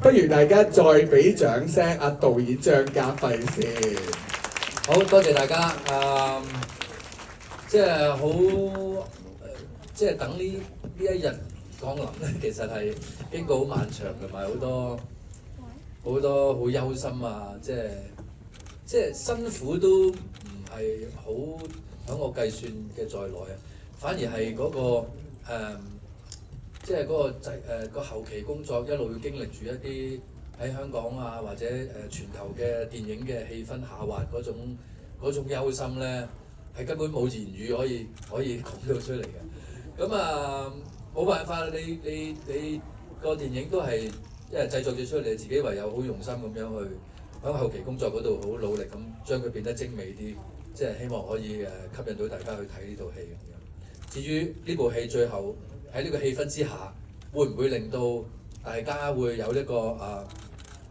不如大家再俾掌聲阿導演張家輝先。好多謝大家，即係好，即係等呢一日降臨咧，其實係經過好漫長同埋好多好憂心啊，即係辛苦都唔係好喺我計算嘅在內啊，反而係嗰個即係嗰個個後期工作一路要經歷住一啲喺香港啊或者全球嘅電影嘅氣氛下滑嗰種憂心咧，係根本冇言語可以講到出嚟嘅。咁冇辦法，你個電影都係因為製作咗出嚟，自己唯有好用心咁樣去喺後期工作嗰度好努力咁將佢變得精美啲，即係希望可以吸引到大家去睇呢套戲咁樣。至於呢部戲最後喺呢個氣氛之下，會唔會令到大家會有一個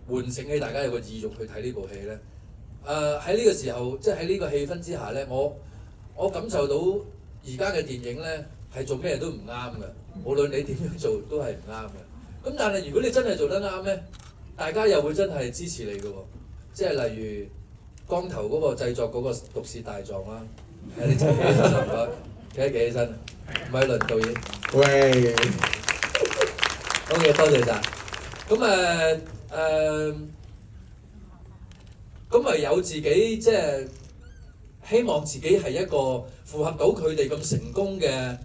喚醒起大家有個意欲去睇呢部戲咧？喺呢個時候，即係喺呢個氣氛之下咧，我感受到而家嘅電影咧係做咩都唔啱嘅，無論你點樣做都係唔啱嘅。咁但係如果你真係做得啱咧，大家又會真係支持你嘅喎。即係例如光頭嗰個製作嗰個《毒舌大狀》啦，你企起身唔該，企起身，米倫導演。喂，好嘅，多謝晒。咁唯有自己即係希望自己係一個符合到佢哋咁成功嘅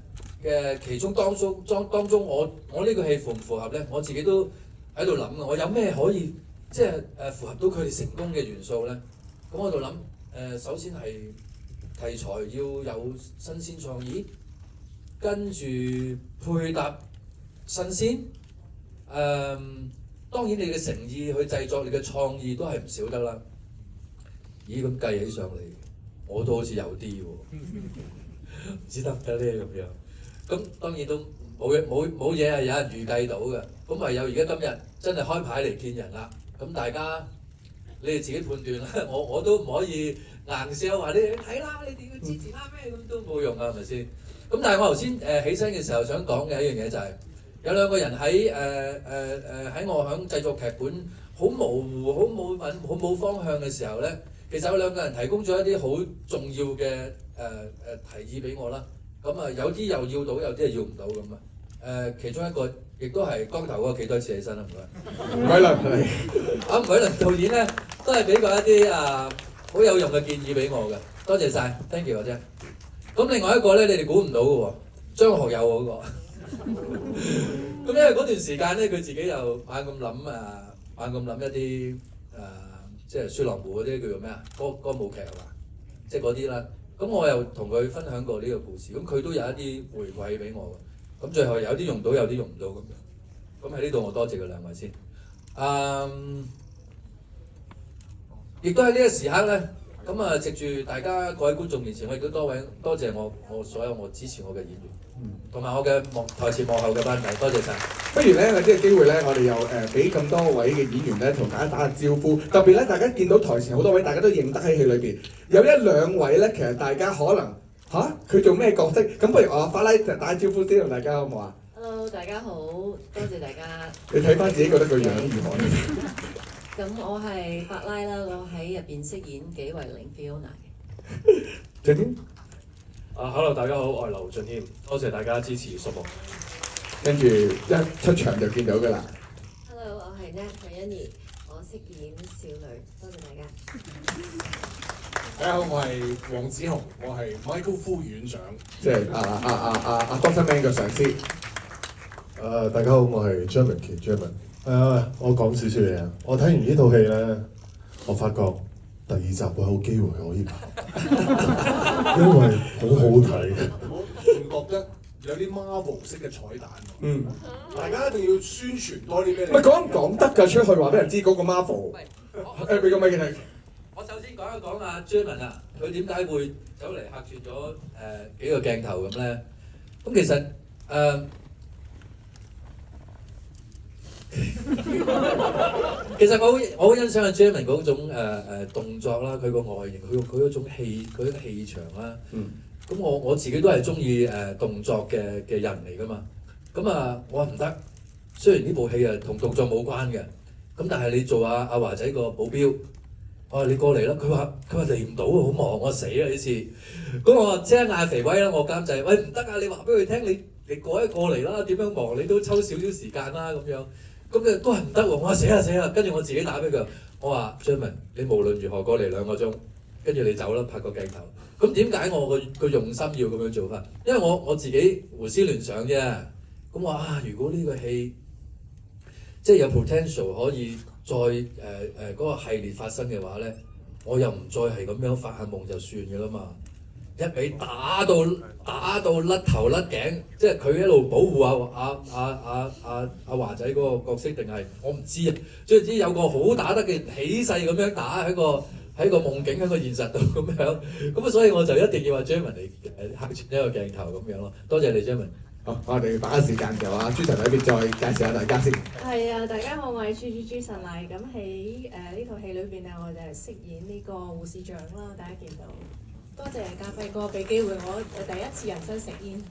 其中當中我呢個戲符唔符合咧？我自己都喺度諗啊，我有咩可以即係符合到佢哋成功嘅元素咧？咁我度諗首先係題材要有新鮮創意，跟住配搭新鮮。當然你嘅誠意去製作，你嘅創意都係唔少得啦。咦，咁計起上嚟，我都好似有啲喎，唔知得唔得咧咁樣。咁當然都冇嘢係有人預計到嘅。咁唯有而家今日真係開牌嚟見人啦。咁大家你哋自己判斷啦。我都唔可以硬笑話你睇啦，你哋要支持啦咩咁都冇用啊，係咪先？咁但係我頭先起身嘅時候想講嘅一樣嘢就係、有兩個人喺我響製作劇本好模糊、好冇方向嘅時候咧，其實有兩個人提供咗一啲好重要嘅提議俾我啦。咁有啲又要到，有啲係要唔到咁啊。其中一個亦都係光頭嗰個，企多次起身啦，唔該。吳偉倫係。吳偉倫導演咧都係俾過一啲好有用嘅建議俾我嘅，多謝晒 thank you 姐。咁另外一個咧，你哋估唔到嘅喎，張學友嗰個。咁因為嗰段時間咧，佢自己又猛咁諗一啲即係雪狼湖嗰啲叫做咩啊？歌舞劇係嘛？即係嗰啲啦。咁我又同佢分享過呢個故事，咁佢都有一啲回饋俾我嘅。咁最後有啲用到，有啲用唔到咁樣。咁喺呢度我多謝佢兩位先。亦都喺呢個時刻咧，咁藉住大家各位觀眾面前，我亦都多謝我所有我支持我嘅演員。同埋我嘅台前幕後嘅班底，多謝晒。不如咧，呢個機會咧，我哋又俾咁多位嘅演員咧，同大家打下招呼。特別咧，大家見到台前好多位，大家都認得喺戲裏邊。有一兩位咧，其實大家可能佢做咩角色？咁不如我法拉就打招呼先，同大家好唔好啊 ？Hello， 大家好，多謝大家。你睇翻自己覺得個樣如何？咁我係法拉啦，我喺入邊飾演紀維玲 Fiona 嘅。俊添。Hello， 大家好，我係劉俊謙，多謝大家支持叔母。跟住一出場就見到㗎啦。Hello， 我係 Nat 陳欣怡，我飾演少女，多謝大家。大家好，我係黃子雄，我係 Michael 副院長，即係Doctor Man 嘅上司。大家好，我係張文傑 Jerman。我講少少嘢啊，我睇完呢套戲咧，我發覺第二集會有機會可以拍，因為好好睇。我覺得有啲 Marvel 式嘅彩蛋。大家一定要宣傳多啲俾你。唔係講得㗎，出去話俾人知嗰個 Marvel。俾個咪佢睇。我首先講一講阿 Jerman 啊，佢點解會走嚟客串咗幾個鏡頭咁咧？咁其實其實我好欣賞阿 Jerman 嗰種動作啦，佢個外形，佢嗰種氣場啦。咁我自己都係中意動作嘅人嚟噶嘛。咁我話唔得，雖然呢部戲同動作冇關嘅，咁但係你做阿華仔個保鏢，我話你過嚟啦，佢話嚟唔到啊，好忙，我死啦呢次。咁我即刻嗌肥威啦，我監製，喂唔得啊，你話俾佢聽，你過嚟啦，點樣忙你都抽少少時間啦咁樣。咁佢都係唔得喎，我話死啦，跟住我自己打俾佢，我話張文，你無論如何過嚟2個鐘，跟住你走啦，拍個鏡頭。咁點解我個用心要咁樣做法？因為我自己胡思亂想啫。咁我如果呢個戲即係有 potential 可以再嗰個系列發生嘅話咧，我又唔再係咁樣發下夢就算嘅啦嘛。一味打到甩頭甩頸，即係佢一路保護阿華仔嗰個角色，定係我唔知啊。總之有個好打得嘅起勢咁樣打喺個夢境喺個現實度咁樣，咁所以我就一定要話張文嚟客串一個鏡頭咁樣咯。多謝你張文。好，我哋把握時間就朱晨喺邊再介紹下大家先。係啊，大家好，我係朱晨麗。咁喺呢套戲裏邊咧，我就係飾演呢個護士長啦。大家見到，多謝家輝哥俾機會我第一次人生食煙。